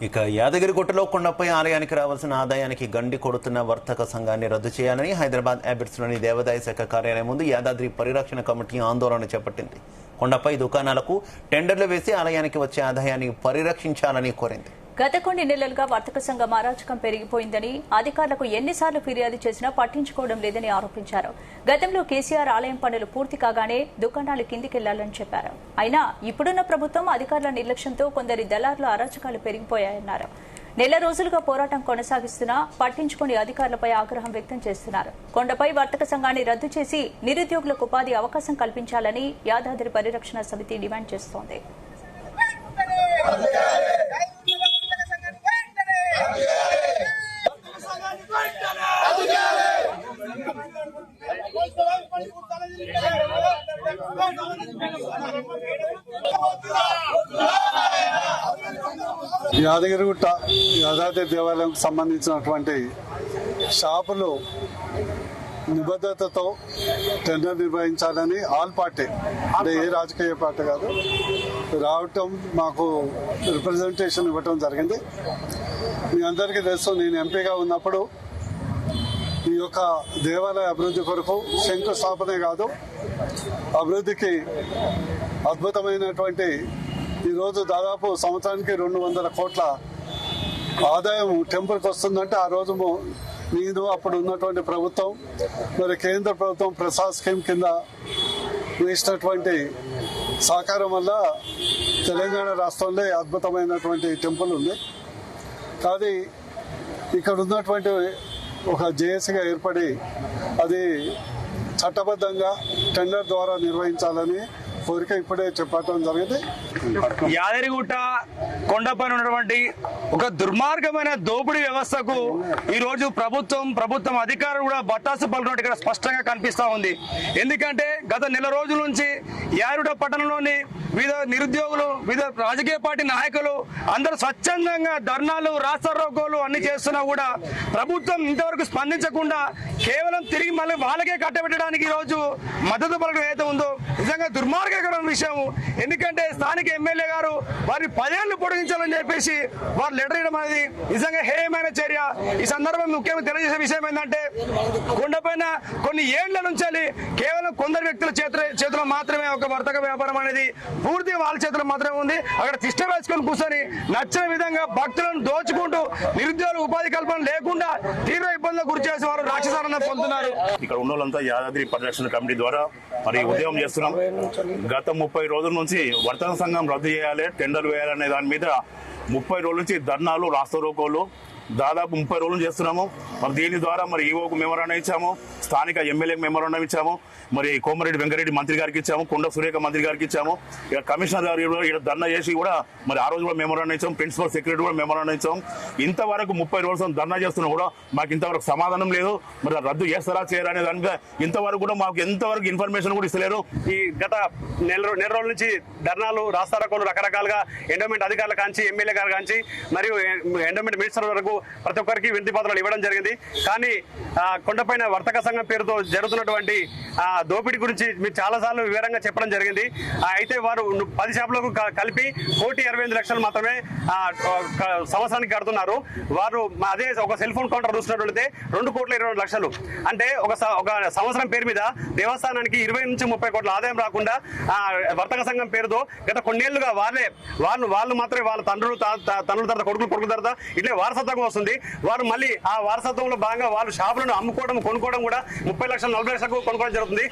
ఇక యాదగిరిగుట్టలో కొండపై ఆలయానికి రావాల్సిన ఆదాయానికి గండి కొడుతున్న వర్తక సంఘాన్ని రద్దు చేయాలని హైదరాబాద్ అబిడ్స్లోని దేవాదాయ శాఖ కార్యాలయం ముందు యాదాద్రి పరిరక్షణ కమిటీ ఆందోళన చేపట్టింది. కొండపై దుకాణాలకు టెండర్లు వేసి ఆలయానికి వచ్చే ఆదాయాన్ని పరిరక్షించాలని కోరింది. గత కొన్ని నెలలుగా వర్తక సంఘం అరాచకం పెరిగిపోయిందని, అధికారులకు ఎన్నిసార్లు ఫిర్యాదు చేసినా పట్టించుకోవడం లేదని ఆరోపించారు. గతంలో కేసీఆర్ ఆలయం పనులు పూర్తి కాగానే దుకాణాలు కిందికెళ్లాలని చెప్పారు. అయినా ఇప్పుడున్న ప్రభుత్వం అధికారుల నిర్లక్ష్యంతో కొందరి దళారుల అరాచకాలు పెరిగిపోయాయన్నారు. నెల రోజులుగా పోరాటం కొనసాగిస్తున్నా పట్టించుకుని అధికారులపై ఆగ్రహం వ్యక్తం చేస్తున్నారు. కొండపై వర్తక సంఘాన్ని రద్దు చేసి నిరుద్యోగులకు ఉపాధి అవకాశం కల్పించాలని యాదాద్రి పరిరక్షణ సమితి డిమాండ్ చేస్తోంది. యాదగిరిగుట్ట యాదాద్రి దేవాలయంకు సంబంధించినటువంటి షాపులు నిబద్ధతతో టెండర్ నిర్వహించాలని ఆల్ పార్టీ, అంటే ఏ రాజకీయ పార్టీ కాదు, రావటం మాకు రిప్రజెంటేషన్ ఇవ్వటం జరిగింది. మీ అందరికీ తెలుసు, నేను ఎంపీగా ఉన్నప్పుడు ఈ యొక్క దేవాలయ అభివృద్ధి కొరకు శంకుస్థాపనే కాదు, అభివృద్ధికి అద్భుతమైనటువంటి ఈరోజు దాదాపు సంవత్సరానికి 200 కోట్ల ఆదాయం టెంపుల్కి వస్తుందంటే ఆ రోజు నేను అప్పుడు ఉన్నటువంటి ప్రభుత్వం, మరి కేంద్ర ప్రభుత్వం ప్రసాద్ స్కీమ్ కింద వేసినటువంటి సహకారం వల్ల తెలంగాణ రాష్ట్రంలో అద్భుతమైనటువంటి టెంపుల్ ఉంది. కానీ ఇక్కడ ఉన్నటువంటి ఒక జేఏసీగా ఏర్పడి అది చట్టబద్ధంగా టెండర్ ద్వారా నిర్వహించాలని కోరిక ఇప్పుడే చెప్పడం జరిగింది. యాదగిరిగుట్ట కొండపైన ఉన్నటువంటి ఒక దుర్మార్గమైన దోపిడీ వ్యవస్థకు ఈ రోజు ప్రభుత్వం అధికారులు కూడా బట్టాసు పలుకున్నట్టు ఇక్కడ స్పష్టంగా కనిపిస్తా ఉంది. ఎందుకంటే గత నెల రోజుల నుంచి యాదగిరిగుట్ట పట్టణంలోని వివిధ నిరుద్యోగులు, వివిధ రాజకీయ పార్టీ నాయకులు అందరూ స్వచ్ఛందంగా ధర్నాలు, రాస్తారోకోలు అన్ని చేస్తున్నా కూడా ప్రభుత్వం ఇంతవరకు స్పందించకుండా కేవలం తిరిగి మళ్ళీ వాళ్ళకే కట్టబెట్టడానికి ఈ రోజు మద్దతు పలకడం ఏదైతే ఉందో నిజంగా దుర్మార్గకరమైన విషయం. ఎందుకంటే స్థానిక ఎమ్మెల్యే గారు వారిని 10 ఏళ్లు పొడిగించాలని చెప్పేసి వారు లెటర్ ఇవ్వడం అనేది నిజంగా హేయమైన చర్య. ఈ సందర్భంగా ముఖ్యంగా తెలియజేసే విషయం ఏంటంటే, కొండపైన కొన్ని ఏళ్ల నుంచి కేవలం కొందరు వ్యక్తుల చేతిలో మాత్రమే ఒక వర్తక వ్యాపారం అనేది పూర్తి వాళ్ళ చేతిలో మాత్రమే ఉంది. అక్కడ తిష్ట వేసుకొని కూర్చొని నచ్చిన విధంగా భక్తులను దోచుకుంటూ నిరుద్యోగుల ఉపాధి కల్పన లేకుండా తీవ్ర ఇబ్బందులకు గురి చేసి వారు రాక్షసానందం పొందుతున్నారు. ఇక్కడ ఉన్న వాళ్ళంతా యాదాద్రి పరిరక్షణ కమిటీ ద్వారా మరి ఉద్యమం చేస్తున్నాం. గత 30 రోజుల నుంచి వర్తక సంఘం రద్దు చేయాలి, టెండర్ వేయాలనే దాని మీద 30 రోజుల నుంచి ధర్నాలు, రాస్తారోకోలు దాదాపు 30 రోజులు చేస్తున్నాము. మరి దీని ద్వారా మరి ఈవోకు మెమోరాండం ఇచ్చాము, స్థానిక ఎమ్మెల్యేకి మెమోరాండం ఇచ్చాము, మరి కోమరెడ్డి వెంకరెడ్డి మంత్రి గారికి ఇచ్చాము, కొండ సురేఖ మంత్రి గారికి ఇచ్చాము. ఇక కమిషనర్ గారు ఇక్కడ ధర్నా చేసి కూడా మరి ఆ రోజు కూడా మెమోరాండం ఇచ్చాము, ప్రిన్సిపల్ సెక్రటరీ కూడా మెమోరాండం ఇచ్చాము. ఇంతవరకు 30 రోజులు ధర్నా చేస్తున్నా కూడా మాకు ఇంతవరకు సమాధానం లేదు. మరి రద్దు చేస్తారా చేయరా అనే దాని మీద ఇంతవరకు కూడా మాకు ఎంతవరకు ఇన్ఫర్మేషన్ కూడా ఇస్తలేరు. ఈ గత నెల రోజుల నుంచి ధర్నాలు, రాస్తారోకోలు రకరకాలుగా ఎండోమెంట్ అధికారుల కాంచి, ఎమ్మెల్యే గారు కాంచి మరియు ఎండోమెంట్ మినిస్టర్ వరకు ప్రతి ఒక్కరికి వినతి పత్రాలు ఇవ్వడం జరిగింది. కానీ కొండపైన వర్తక సంఘం పేరుతో జరుగుతున్నటువంటి దోపిడీ గురించి మీరు చాలా సార్లు వివరంగా చెప్పడం జరిగింది. అయితే వారు 10 షాపులకు కలిపి 1,28,00,000 మాత్రమే సంవత్సరానికి కడుతున్నారు. వారు అదే ఒక సెల్ ఫోన్ కౌంటర్ చూసినట్లయితే 2,22,00,000. అంటే ఒక సంవత్సరం పేరు మీద దేవస్థానానికి 20 నుంచి 30 కోట్ల ఆదాయం రాకుండా వర్తక సంఘం పేరుతో గత కొన్నేళ్లుగా వాళ్ళు మాత్రమే వాళ్ళ తండ్రుల తర్వాత కొడుకుల తర్వాత ఇట్లే వారసత్వంగా వస్తుంది. వారు మళ్ళీ ఆ వారసత్వంలో భాగంగా వాళ్ళు షాపులను అమ్ముకోవడం, కొనుక్కోవడం కూడా 30 లక్షలు, 40 లక్షలకు కొనుక్కోవడం జరుగుతుంది.